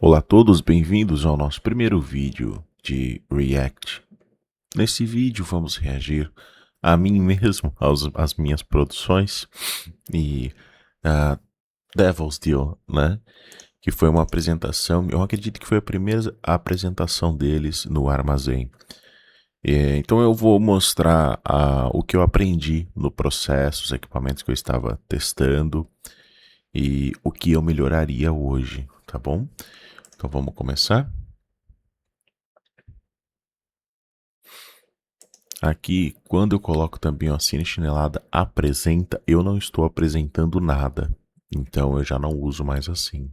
Olá a todos, bem-vindos ao nosso primeiro vídeo de React. Nesse vídeo vamos reagir a mim mesmo, às minhas produções e a Devil's Deal, né? Que foi uma apresentação, eu acredito que foi a primeira apresentação deles no armazém. Então eu vou mostrar o que eu aprendi no processo, os equipamentos que eu estava testando e o que eu melhoraria hoje, tá bom? Então vamos começar? Aqui, quando eu coloco também o Cine Chinelada apresenta, eu não estou apresentando nada. Então eu já não uso mais assim.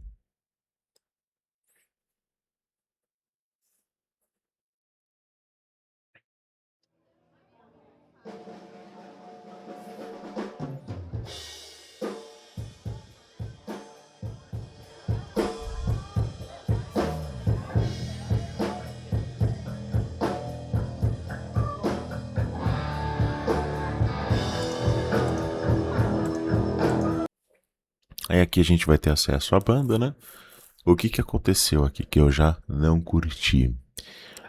Aí aqui a gente vai ter acesso à banda, né? O que aconteceu aqui que eu já não curti?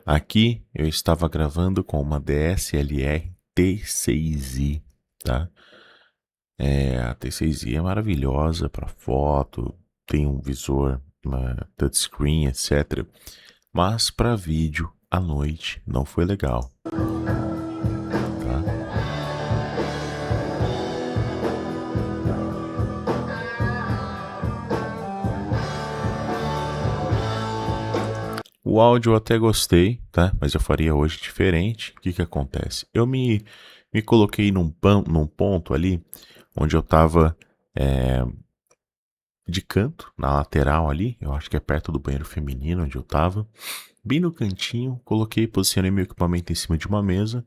Aqui eu estava gravando com uma DSLR T6i, tá? A T6i é maravilhosa para foto, tem um visor, uma touchscreen, etc. Mas para vídeo à noite não foi legal, tá? O áudio eu até gostei, tá? Mas eu faria hoje diferente. O que acontece? Eu me coloquei num ponto ali onde eu tava de canto, na lateral ali. Eu acho que é perto do banheiro feminino onde eu tava. Bem no cantinho, posicionei meu equipamento em cima de uma mesa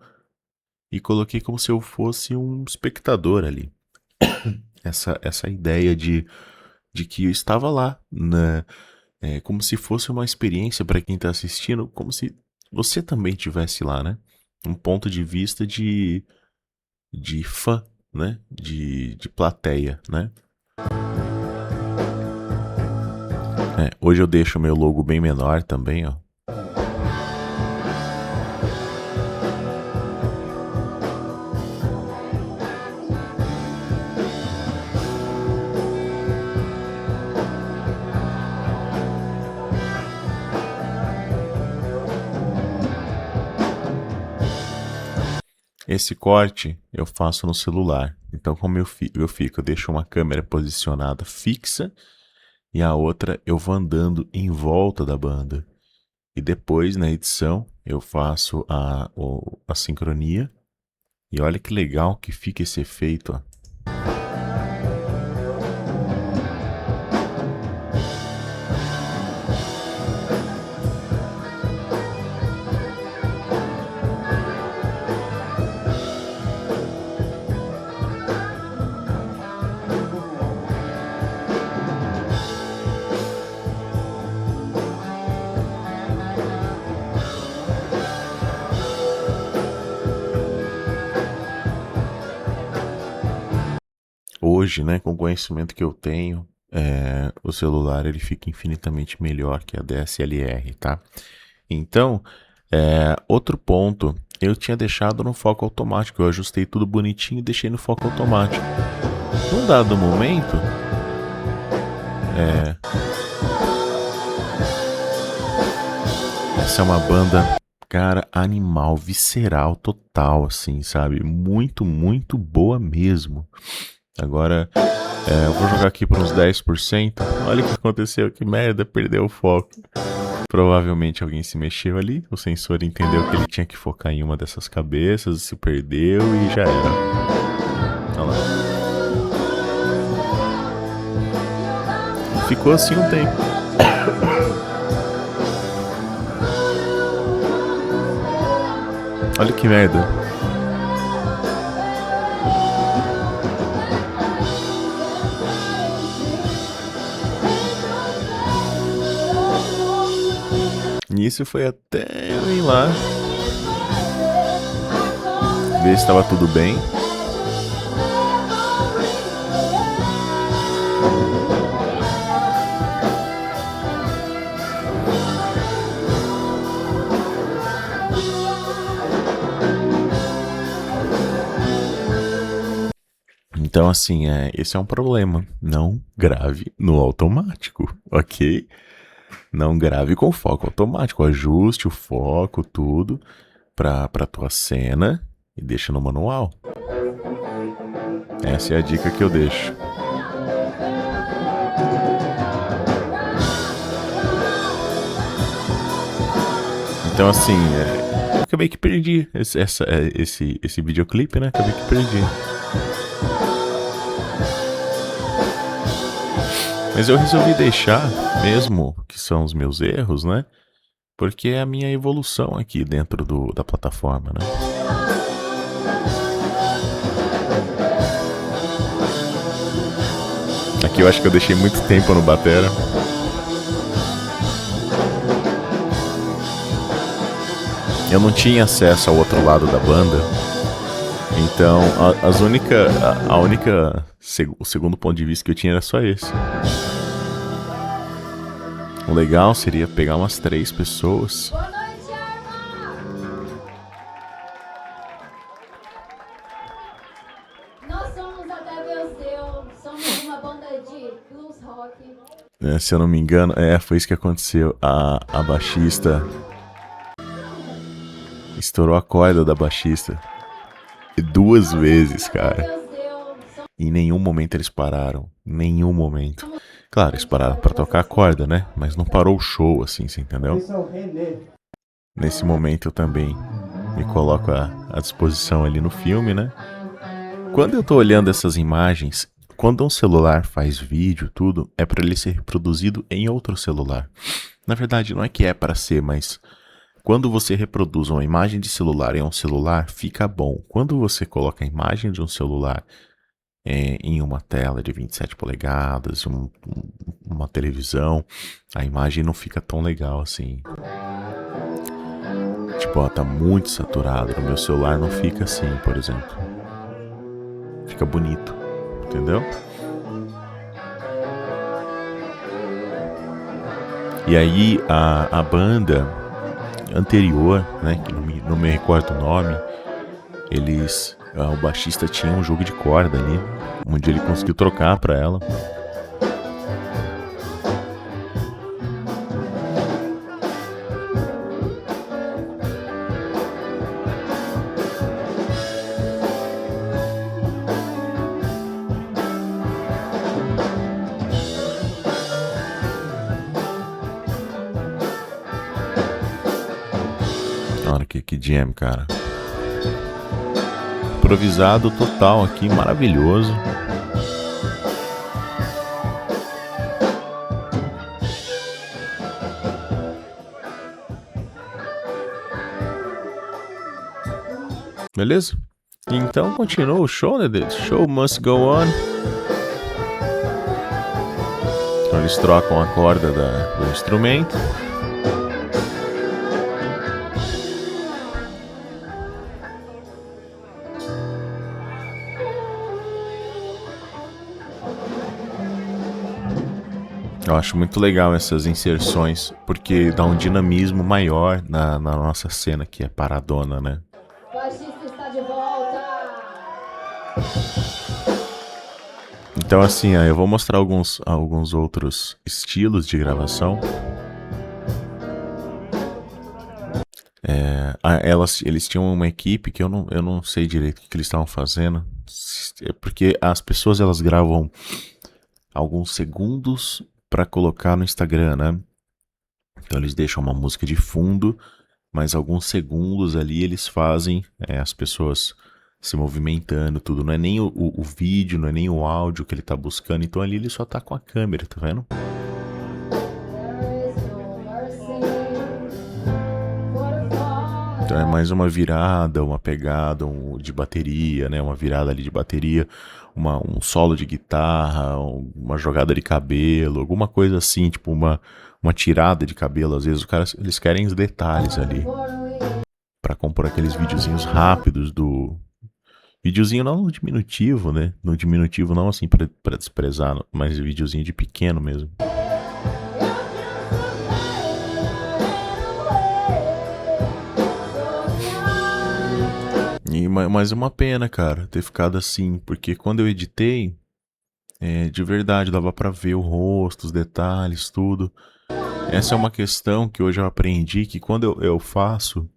e coloquei como se eu fosse um espectador ali. Essa ideia de que eu estava lá, né? Como se fosse uma experiência para quem está assistindo, como se você também estivesse lá, né? Um ponto de vista de fã, né? De plateia, né? Hoje eu deixo o meu logo bem menor também, ó. Esse corte eu faço no celular. Então, como eu deixo uma câmera posicionada fixa e a outra eu vou andando em volta da banda. E depois, na edição, eu faço a sincronia. E olha que legal que fica esse efeito, ó. Hoje, né, com o conhecimento que eu tenho, o celular ele fica infinitamente melhor que a DSLR, tá? Então, outro ponto, eu tinha deixado no foco automático, eu ajustei tudo bonitinho e deixei no foco automático. Num dado momento, essa é uma banda, cara, animal, visceral, total, assim, sabe? Muito, muito boa mesmo. Agora, eu vou jogar aqui por uns 10%. Olha o que aconteceu, que merda, perdeu o foco. Provavelmente alguém se mexeu ali, o sensor entendeu que ele tinha que focar em uma dessas cabeças, se perdeu e já era. Olha lá. Ficou assim um tempo. Olha que merda. Nisso foi até eu ir lá ver se estava tudo bem. Então, assim, esse é um problema. Não grave no automático, ok? Não grave com foco automático. Ajuste o foco, tudo, pra tua cena e deixa no manual. Essa é a dica que eu deixo. Então, assim, eu acabei que perdi esse videoclipe, né? Acabei que perdi. Mas eu resolvi deixar, mesmo que são os meus erros, né? Porque é a minha evolução aqui dentro da plataforma, né? Aqui eu acho que eu deixei muito tempo no batera. Eu não tinha acesso ao outro lado da banda. Então, o segundo ponto de vista que eu tinha era só esse. O legal seria pegar umas 3 pessoas. Boa noite, Arma! Nós somos Até Deus Deu, somos uma banda de blues rock. Se eu não me engano, foi isso que aconteceu. A baixista estourou a corda da baixista 2 vezes, cara. Em nenhum momento eles pararam. Nenhum momento. Claro, eles pararam pra tocar a corda, né? Mas não parou o show, assim, você entendeu? Nesse momento eu também me coloco à disposição ali no filme, né? Quando eu tô olhando essas imagens, quando um celular faz vídeo, tudo, é pra ele ser reproduzido em outro celular. Na verdade, não é que é pra ser, mas quando você reproduz uma imagem de celular em um celular, fica bom. Quando você coloca a imagem de um celular em uma tela de 27 polegadas, uma televisão, a imagem não fica tão legal assim. Tipo, ó, tá muito saturado. No meu celular não fica assim, por exemplo. Fica bonito, entendeu? E aí a banda anterior, né, que não me recordo o nome, o baixista tinha um jogo de corda ali, onde ele conseguiu trocar pra ela. Olha que jam, cara. Improvisado total aqui, maravilhoso. Beleza? Então continua o show, né? The show must go on. Então eles trocam a corda do instrumento. Eu acho muito legal essas inserções, porque dá um dinamismo maior na nossa cena, que é paradona, né? O baixista está de volta! Então, assim, eu vou mostrar alguns outros estilos de gravação. Eles tinham uma equipe que eu não sei direito o que eles estavam fazendo, porque as pessoas elas gravam alguns segundos para colocar no Instagram, né? Então eles deixam uma música de fundo, mas alguns segundos ali eles fazem as pessoas se movimentando, tudo. Não é nem o vídeo, não é nem o áudio que ele tá buscando, então ali ele só tá com a câmera, tá vendo? Então é mais uma virada, uma pegada de bateria, né? Uma virada ali de bateria, um solo de guitarra, uma jogada de cabelo, alguma coisa assim, tipo uma tirada de cabelo. Às vezes eles querem os detalhes ali pra compor aqueles videozinhos rápidos videozinho não no diminutivo, né? No diminutivo não assim pra desprezar, mas videozinho de pequeno mesmo. mas é uma pena, cara, ter ficado assim, porque quando eu editei, de verdade, dava pra ver o rosto, os detalhes, tudo. Essa é uma questão que hoje eu aprendi que quando eu faço,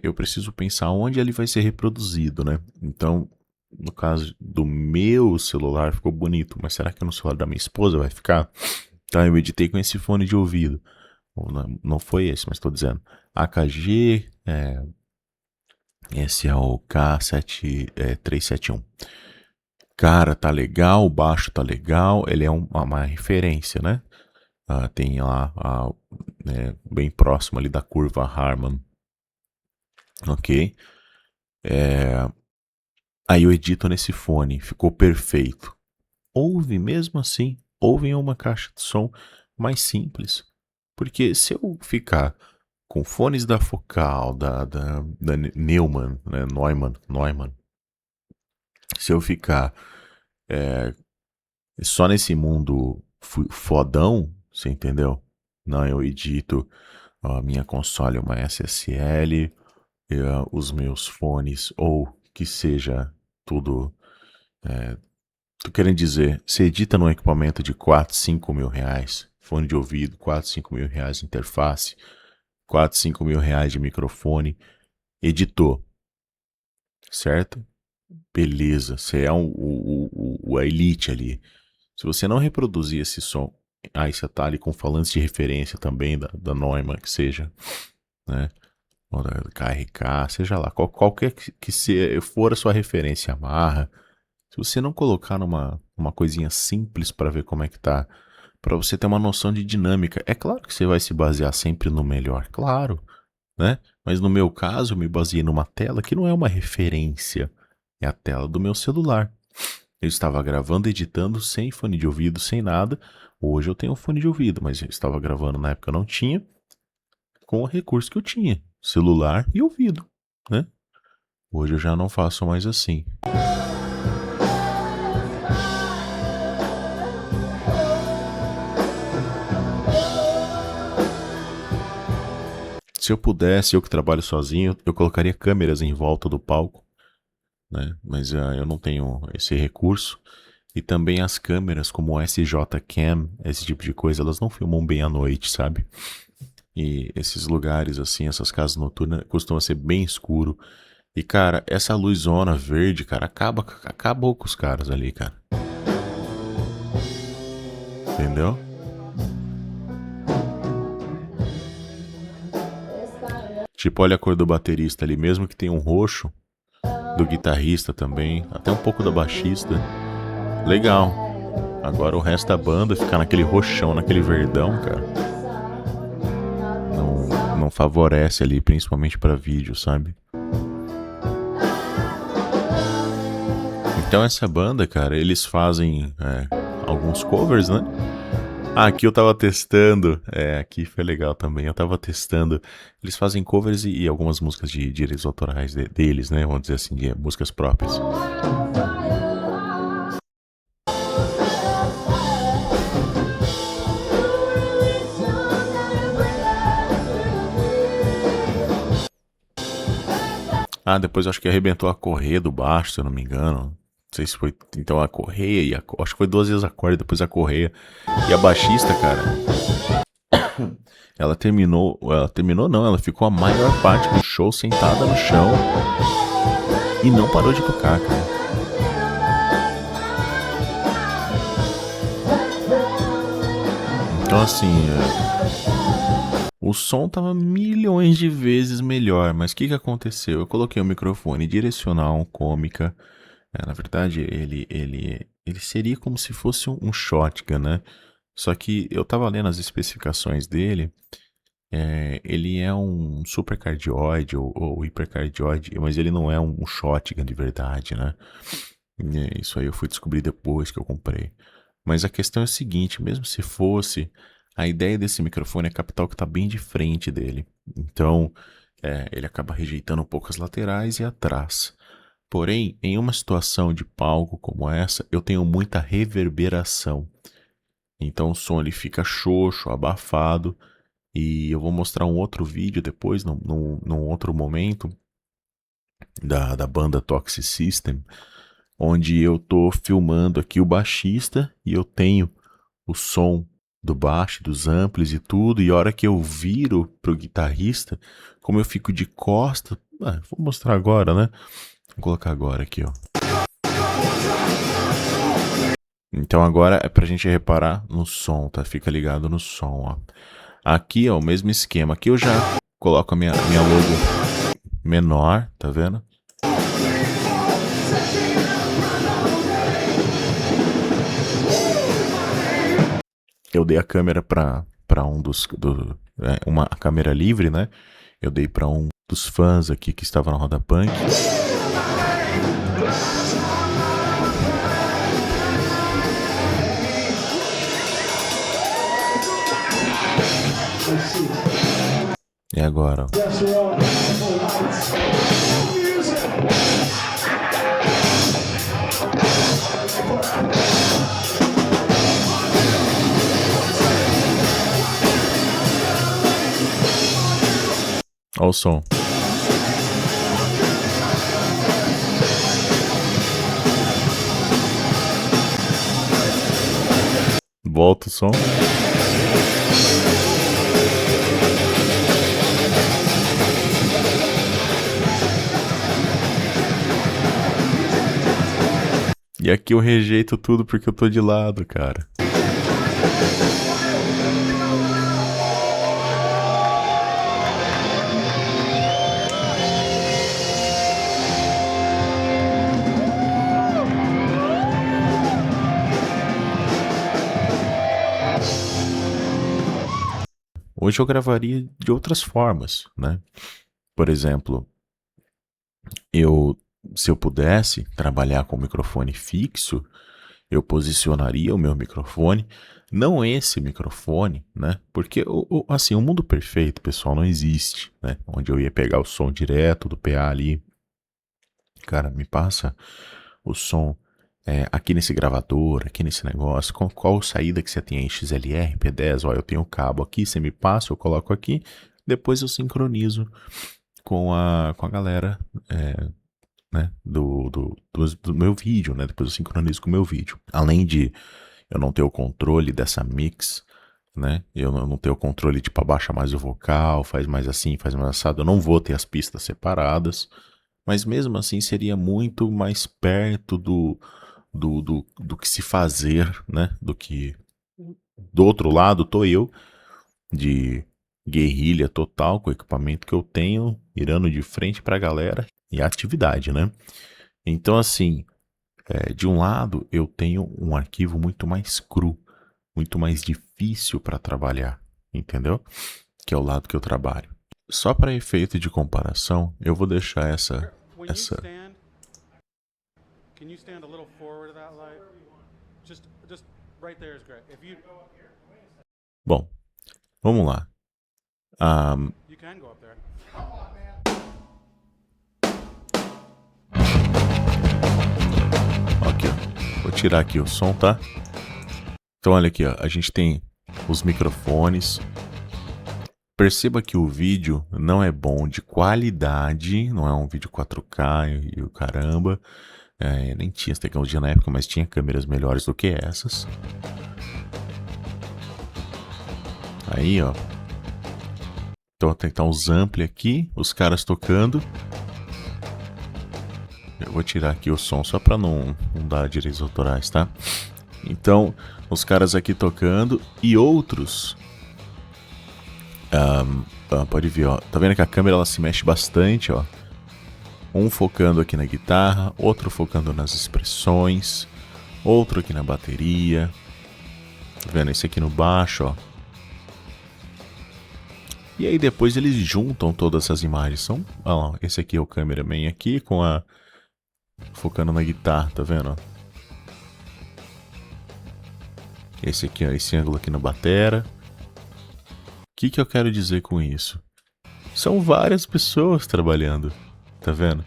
eu preciso pensar onde ele vai ser reproduzido, né? Então, no caso do meu celular ficou bonito, mas será que no celular da minha esposa vai ficar? Então eu editei com esse fone de ouvido. Ou não foi esse, mas estou dizendo. AKG, esse é o K7371. Cara, tá legal, o baixo tá legal, ele é uma referência, né? Tem lá, bem próximo ali da curva Harman, ok? Aí eu edito nesse fone, ficou perfeito. Ouve mesmo assim, ouve em uma caixa de som mais simples. Porque se eu ficar com fones da Focal, da Neumann, né, Neumann, se eu ficar só nesse mundo fodão, você entendeu? Não, eu edito a minha console, uma SSL, os meus fones, ou que seja tudo. Tô querendo dizer, você edita num equipamento de 4, 5 mil reais, fone de ouvido, 4, 5 mil reais de interface, 4, 5 mil reais de microfone, editou, certo? Beleza, você é a elite ali. Se você não reproduzir esse som, aí você tá ali com falantes de referência também da Neumann, que seja, né? Ou da KRK, seja lá, qualquer que for a sua referência, amarra. Se você não colocar uma coisinha simples para ver como é que tá, para você ter uma noção de dinâmica, é claro que você vai se basear sempre no melhor, claro, né? Mas no meu caso, eu me baseei numa tela que não é uma referência, é a tela do meu celular. Eu estava gravando, editando sem fone de ouvido, sem nada. Hoje eu tenho um fone de ouvido, mas eu estava gravando na época eu não tinha, com o recurso que eu tinha, celular e ouvido, né? Hoje eu já não faço mais assim. Se eu pudesse, eu que trabalho sozinho, eu colocaria câmeras em volta do palco, né? Mas eu não tenho esse recurso. E também as câmeras, como o SJ Cam, esse tipo de coisa, elas não filmam bem à noite, sabe? E esses lugares, assim, essas casas noturnas, costumam ser bem escuro. E, cara, essa luzona verde, cara, acabou com os caras ali, cara. Entendeu? Tipo, olha a cor do baterista ali, mesmo que tenha um roxo, do guitarrista também, até um pouco da baixista. Legal. Agora o resto da banda ficar naquele roxão, naquele verdão, cara. Não favorece ali, principalmente pra vídeo, sabe? Então essa banda, cara, eles fazem alguns covers, né? Aqui eu tava testando, aqui foi legal também, eu tava testando. Eles fazem covers e algumas músicas de direitos autorais deles, né? Vamos dizer assim, de músicas próprias. Depois eu acho que arrebentou a correia do baixo, se eu não me engano. Não sei se foi. Então a correia e acho que foi 2 vezes a corda, depois a correia. E a baixista, cara. Ela terminou. Ela terminou, não. Ela ficou a maior parte do show sentada no chão. E não parou de tocar, cara. Então, assim. O som tava milhões de vezes melhor, mas o que aconteceu? Eu coloquei o microfone direcional, cômica. Na verdade, ele seria como se fosse um shotgun, né? Só que eu tava lendo as especificações dele. Ele é um supercardioide ou hipercardioide, mas ele não é um shotgun de verdade, né? Isso aí eu fui descobrir depois que eu comprei. Mas a questão é a seguinte, mesmo se fosse, a ideia desse microfone é captar o que está bem de frente dele. Então, ele acaba rejeitando um pouco as laterais e atrás. Porém, em uma situação de palco como essa, eu tenho muita reverberação. Então o som ele fica xoxo, abafado. E eu vou mostrar um outro vídeo depois, num outro momento, da banda Toxic System, onde eu tô filmando aqui o baixista e eu tenho o som do baixo, dos amplis e tudo, e a hora que eu viro pro guitarrista, como eu fico de costa, vou mostrar agora, né? Vou colocar agora aqui, ó. Então agora é pra gente reparar no som, tá? Fica ligado no som, ó. Aqui, ó, o mesmo esquema. Aqui eu já coloco a minha logo menor, tá vendo? Eu dei a câmera pra um uma câmera livre, né? Eu dei pra um dos fãs aqui que estava na Roda Punk. E agora, ó. Olha o som. Volta o som. E aqui eu rejeito tudo porque eu tô de lado, cara. Hoje eu gravaria de outras formas, né? Por exemplo, se eu pudesse trabalhar com microfone fixo, eu posicionaria o meu microfone, não esse microfone, né? Porque assim, o mundo perfeito, pessoal, não existe, né? Onde eu ia pegar o som direto do PA ali. Cara, me passa o som aqui nesse gravador, aqui nesse negócio, qual saída que você tem aí, XLR, P10, ó, eu tenho o cabo aqui, você me passa, eu coloco aqui, depois eu sincronizo com a galera, né, do meu vídeo, né, depois eu sincronizo com o meu vídeo. Além de eu não ter o controle dessa mix, né, eu não ter o controle de abaixa mais o vocal, faz mais assim, faz mais assado, eu não vou ter as pistas separadas, mas mesmo assim seria muito mais perto do que se fazer, né? Do que do outro lado tô eu, de guerrilha total, com o equipamento que eu tenho, mirando de frente pra galera e a atividade, né? Então, assim, de um lado eu tenho um arquivo muito mais cru, muito mais difícil para trabalhar, entendeu? Que é o lado que eu trabalho. Só para efeito de comparação, eu vou deixar essa. Can you stand a little forward of that light? Just right there is great. If you Bom, vamos lá. you can go up there. Aqui, ó. Vou tirar aqui o som, tá? Então olha aqui, ó. A gente tem os microfones. Perceba que o vídeo não é bom de qualidade, não é um vídeo 4K e o caramba. Nem tinha essa tecnologia na época, mas tinha câmeras melhores do que essas. Aí, ó. Então tem que estar uns ampli aqui, os caras tocando. Eu vou tirar aqui o som só para não dar direitos autorais, tá? Então, os caras aqui tocando e outros. Pode ver, ó. Tá vendo que a câmera ela se mexe bastante, ó. Um focando aqui na guitarra, outro focando nas expressões, outro aqui na bateria. Tá vendo? Esse aqui no baixo, ó. E aí depois eles juntam todas essas imagens. Ó, esse aqui é o cameraman aqui com focando na guitarra, tá vendo? Esse aqui, ó, esse ângulo aqui na batera. O que eu quero dizer com isso? São várias pessoas trabalhando, tá vendo?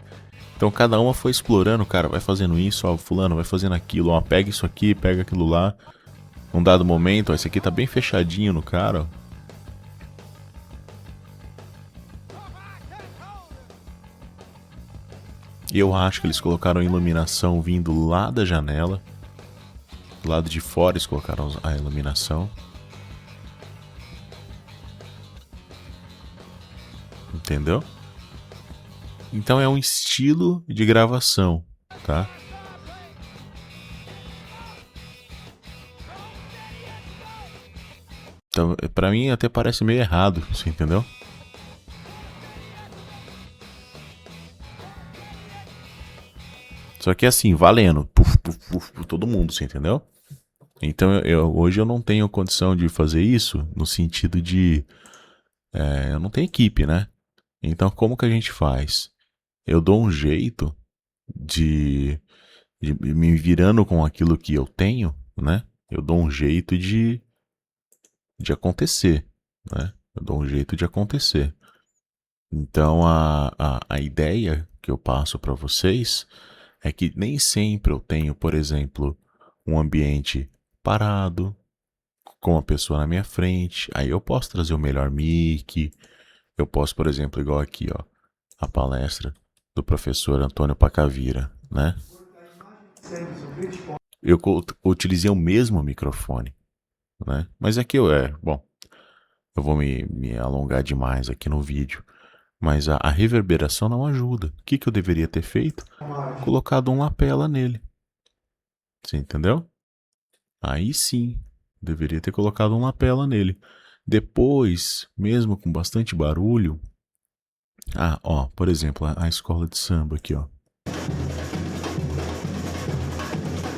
Então cada uma foi explorando, cara, vai fazendo isso, ó, fulano vai fazendo aquilo, ó, pega isso aqui, pega aquilo lá. Num dado momento, ó, esse aqui tá bem fechadinho no cara, ó. Eu acho que eles colocaram a iluminação vindo lá da janela. Do lado de fora eles colocaram a iluminação. Entendeu? Então é um estilo de gravação, tá? Então, pra mim até parece meio errado, você entendeu? Só que assim, valendo. Puf, puf, puf, por todo mundo, você entendeu? Então hoje eu não tenho condição de fazer isso no sentido de. Eu não tenho equipe, né? Então como que a gente faz? Eu dou um jeito de, de me virando com aquilo que eu tenho, né? Eu dou um jeito de acontecer, né? Eu dou um jeito de acontecer. Então a ideia que eu passo para vocês é que nem sempre eu tenho, por exemplo, um ambiente parado, com uma pessoa na minha frente. Aí eu posso trazer o melhor mic. Eu posso, por exemplo, igual aqui, ó, a palestra do professor Antônio Pacavira, né? Eu utilizei o mesmo microfone, né? Mas aqui bom, eu vou me alongar demais aqui no vídeo. Mas a reverberação não ajuda. O que eu deveria ter feito? Colocado um lapela nele. Você entendeu? Aí sim, deveria ter colocado um lapela nele. Depois, mesmo com bastante barulho. Ó, por exemplo, a escola de samba aqui, ó.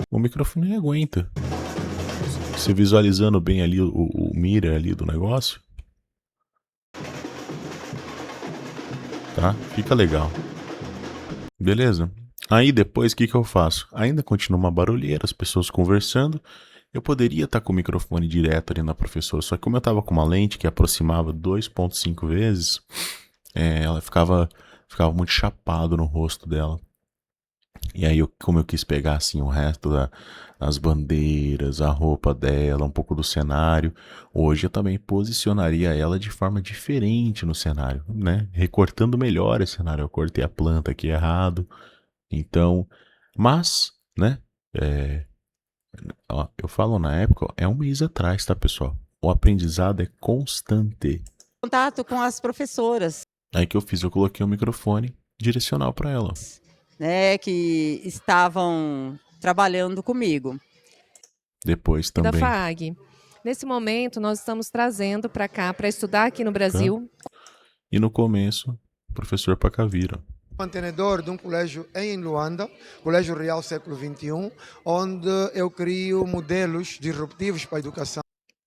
O microfone aguenta. Você visualizando bem ali o mira ali do negócio. Tá? Fica legal. Beleza? Aí depois o que eu faço? Ainda continua uma barulheira, as pessoas conversando. Eu poderia estar com o microfone direto ali na professora, só que como eu estava com uma lente que aproximava 2,5 vezes, ela ficava muito chapado no rosto dela. E aí, como eu quis pegar assim o resto das bandeiras, a roupa dela, um pouco do cenário, hoje eu também posicionaria ela de forma diferente no cenário, né? Recortando melhor esse cenário. Eu cortei a planta aqui errado. Então, mas, né? Ó, eu falo na época, ó, é um mês atrás, tá, pessoal? O aprendizado é constante. Contato com as professoras, Aí que eu fiz, eu coloquei um microfone direcional para ela. né, que estavam trabalhando comigo. Depois Da também. FAAG. Nesse momento, nós estamos trazendo para cá, para estudar aqui no Brasil. E no começo, o professor Pacavira. Mantenedor de um colégio em Luanda, Colégio Real Século XXI, onde eu crio modelos disruptivos para a educação.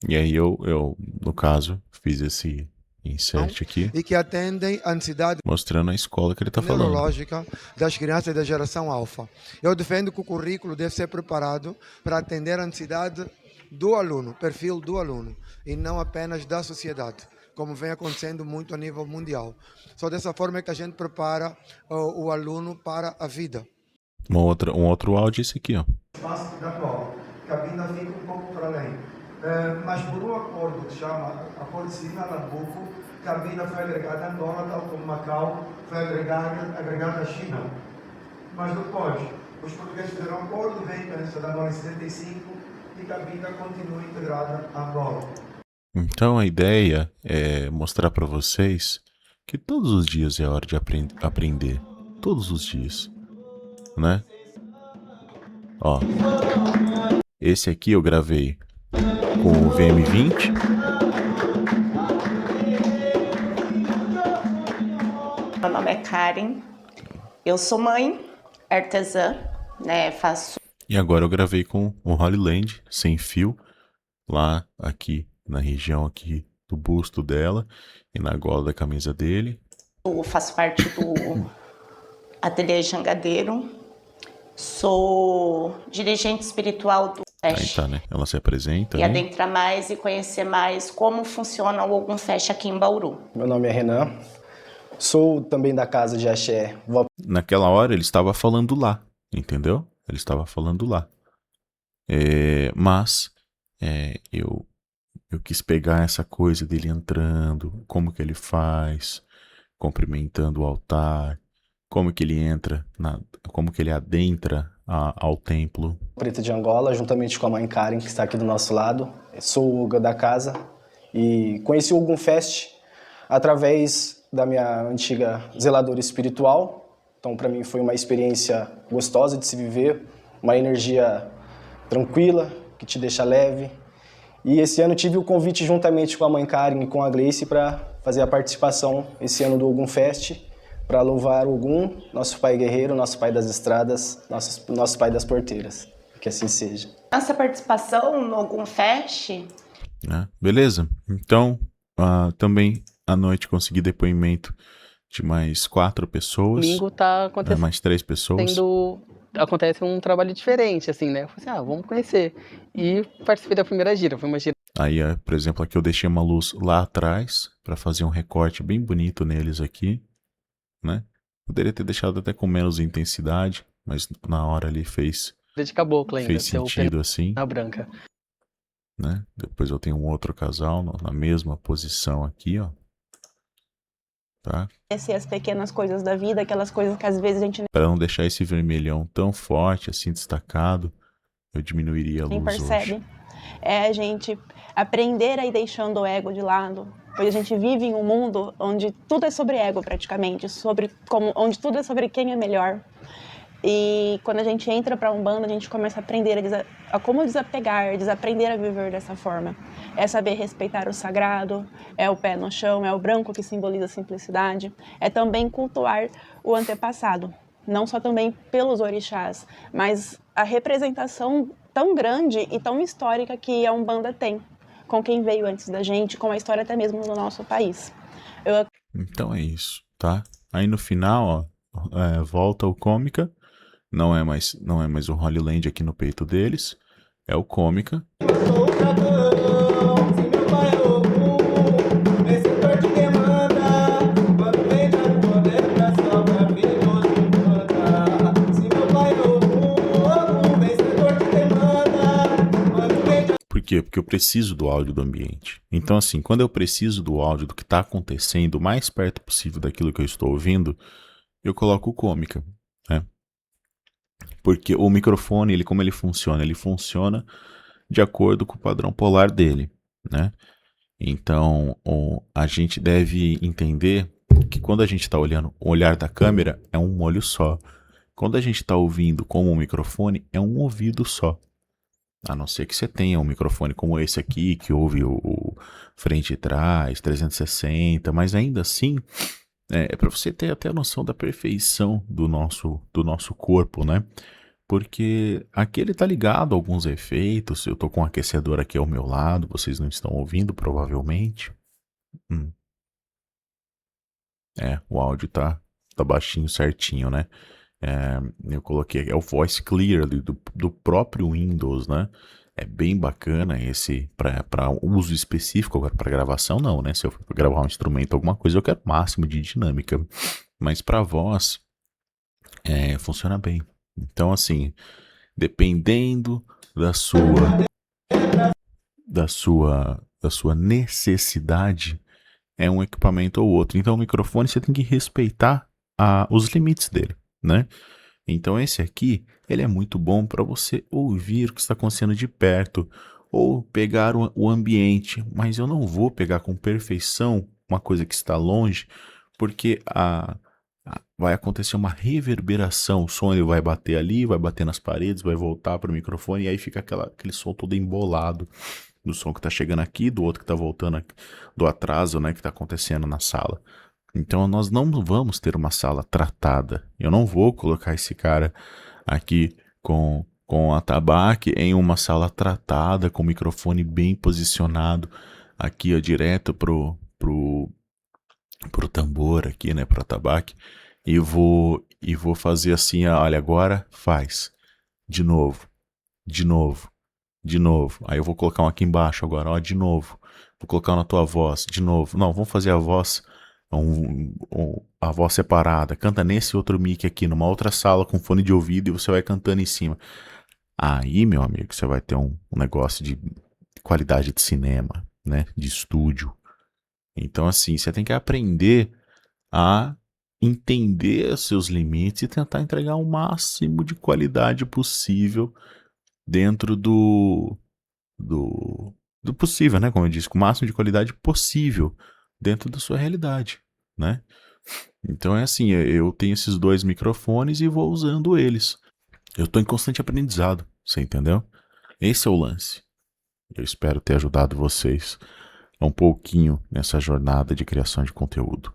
E aí eu no caso, fiz esse insert aqui, e que atendem à necessidade mostrando a escola que ele está falando. neurológica das crianças da geração alfa. Eu defendo que o currículo deve ser preparado para atender à necessidade do aluno, perfil do aluno, e não apenas da sociedade, como vem acontecendo muito a nível mundial. Só dessa forma é que a gente prepara o aluno para a vida. Um outro áudio é esse aqui, ó. Espaço da qual a cabina fica um pouco para além. Mas por um acordo que se chama Acordo de Sina-Nabucco, a cabina foi agregada a Angola, tal como Macau foi agregada à China. Mas depois, os portugueses fizeram um acordo, veio a independência da Angola em 75 e a cabina continua integrada a Angola. Então a ideia é mostrar para vocês que todos os dias é hora de aprender. Todos os dias, né? Ó, esse aqui eu gravei com o VM20. Meu nome é Karen, eu sou mãe, artesã, né, faço... E agora eu gravei com o Holyland, sem fio, lá aqui na região aqui do busto dela e na gola da camisa dele. Eu faço parte do Ateliê Jangadeiro, sou dirigente espiritual do Aí Fest. tá, né? Ela se apresenta. E adentrar mais e conhecer mais como funciona o Ogum Fest aqui em Bauru. Meu nome é Renan, sou também da casa de Axé. Naquela hora ele estava falando lá, entendeu? Ele estava falando lá. Mas eu quis pegar essa coisa dele entrando, como que ele faz, cumprimentando o altar, como que ele entra, como que ele adentra ao templo. Preta de Angola, juntamente com a mãe Karen, que está aqui do nosso lado. Sou o Uga da casa e conheci o Ogum Fest através da minha antiga zeladora espiritual. Então, para mim, foi uma experiência gostosa de se viver, uma energia tranquila, que te deixa leve. E esse ano tive o convite, juntamente com a mãe Karen e com a Gleice, para fazer a participação esse ano do Ogum Fest, para louvar Ogum, nosso pai guerreiro, nosso pai das estradas, nosso pai das porteiras. Que assim seja. Nossa participação no Ogum Fest. Beleza? Então, também à noite consegui depoimento de mais 4 pessoas. Domingo tá acontecendo. Mais 3 pessoas. Acontece um trabalho diferente, assim, né? Eu falei assim, vamos conhecer. E participei da primeira gira, foi uma gira. Aí, por exemplo, aqui eu deixei uma luz lá atrás para fazer um recorte bem bonito neles aqui, né? Poderia ter deixado até com menos intensidade, mas na hora ali fez De caboclo ainda. fez sentido assim, Na branca. né? Depois eu tenho um outro casal na mesma posição aqui, ó. Tá? As pequenas coisas da vida, aquelas coisas que às vezes a gente Para não deixar esse vermelhão tão forte, assim, destacado, eu diminuiria a nem luz percebe. hoje. É a gente aprender a ir deixando o ego de lado. Pois a gente vive em um mundo onde tudo é sobre ego, praticamente. Onde tudo é sobre quem é melhor. E quando a gente entra para a Umbanda, a gente começa a aprender a como desapegar, desaprender a viver dessa forma. É saber respeitar o sagrado, é o pé no chão, é o branco que simboliza a simplicidade. É também cultuar o antepassado, não só também pelos orixás, mas a representação tão grande e tão histórica que a Umbanda tem, com quem veio antes da gente, com a história até mesmo do nosso país. Então é isso, tá? Aí no final, ó, volta o Cômica. Não é mais o Holy Land aqui no peito deles. É o Cômica. Por quê? Porque eu preciso do áudio do ambiente. Então, assim, quando eu preciso do áudio do que está acontecendo o mais perto possível daquilo que eu estou ouvindo, eu coloco o Cômica, né? Porque o microfone, como ele funciona? Ele funciona de acordo com o padrão polar dele, né? Então, a gente deve entender que quando a gente está olhando, o olhar da câmera é um olho só. Quando a gente está ouvindo como um microfone, é um ouvido só. A não ser que você tenha um microfone como esse aqui, que ouve o frente e trás, 360, mas ainda assim, é para você ter até a noção da perfeição do nosso corpo, né? Porque aqui ele tá ligado a alguns efeitos. Eu tô com um aquecedor aqui ao meu lado, vocês não estão ouvindo provavelmente. O áudio tá baixinho, certinho, né? Eu coloquei, é o Voice Clear do próprio Windows, né? É bem bacana esse, para uso específico. Agora para gravação não, né? Se eu for gravar um instrumento, alguma coisa, eu quero máximo de dinâmica. Mas para voz, funciona bem. Então, assim, dependendo da sua necessidade, é um equipamento ou outro. Então, o microfone você tem que respeitar os limites dele, né? Então, esse aqui, ele é muito bom para você ouvir o que está acontecendo de perto ou pegar o ambiente. Mas eu não vou pegar com perfeição uma coisa que está longe, porque vai acontecer uma reverberação, o som ele vai bater ali, vai bater nas paredes, vai voltar para o microfone e aí fica aquele som todo embolado do som que está chegando aqui, do outro que está voltando aqui, do atraso, né, que está acontecendo na sala. Então nós não vamos ter uma sala tratada. Eu não vou colocar esse cara aqui com atabaque em uma sala tratada, com o microfone bem posicionado aqui, ó, direto pro tambor aqui, né, pro atabaque, e vou fazer assim, olha, agora faz, de novo, aí eu vou colocar um aqui embaixo agora, ó, de novo, vou colocar na tua voz, de novo, não, vamos fazer a voz, a voz separada, canta nesse outro mic aqui, numa outra sala com fone de ouvido e você vai cantando em cima. Aí, meu amigo, você vai ter um negócio de qualidade de cinema, né, de estúdio. Então, assim, você tem que aprender a entender seus limites e tentar entregar o máximo de qualidade possível dentro do possível, né? Como eu disse, com o máximo de qualidade possível dentro da sua realidade, né? Então é assim, eu tenho esses 2 microfones e vou usando eles. Eu estou em constante aprendizado, você entendeu? Esse é o lance. Eu espero ter ajudado vocês um pouquinho nessa jornada de criação de conteúdo.